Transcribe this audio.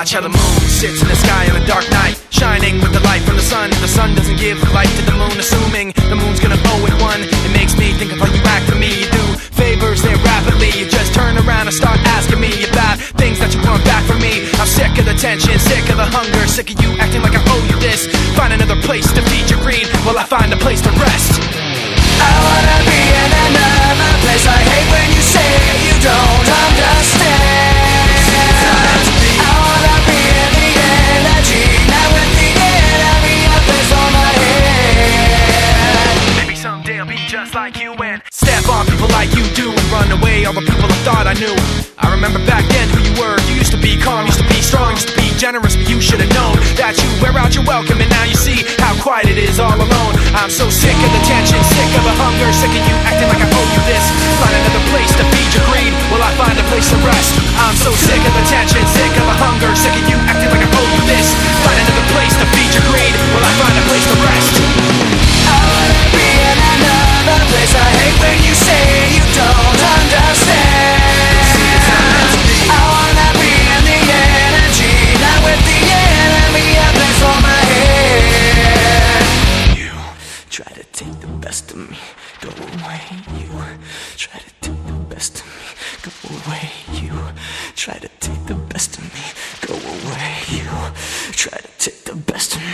Watch how the moon sits in the sky on a dark night, shining with the light from the sun. The sun doesn't give light to the moon, assuming the moon's gonna owe it one. It makes me think of how you act for me. You do favors there rapidly, you just turn around and start asking me about things that you want back from me. I'm sick of the tension, sick of the hunger, sick of you acting like I owe you this. Find another place to feed your greed while I find a place to rest. I wanna be in another place. I hate when you say you don't understand. I wanna be in the energy, not with the enemy up is on my head. Maybe someday I'll be just like you and step on people like you do and run away all the people I thought I knew. I remember back then who you were. You used to be calm, used to be strong, used to be generous, but you should have known that you wear out your welcome, and now you see how quiet it is all alone. I'm so sick of the tension, sick of the hunger, sick of you acting like I owe you this. Find another place to feed your greed while I find a place to rest. I'm so sick of the tension, sick of the hunger, sick of you acting like I owe you this. Find another place to feed your greed while I find a place to rest. I wanna be in another place. I hate when you say you don't understand. I wanna be in the energy, not with the enemy up is on my head. You try to take the best of me, go away. You try to take the best of me, go away. You try to take the best of me, go away. You try to take the best of me.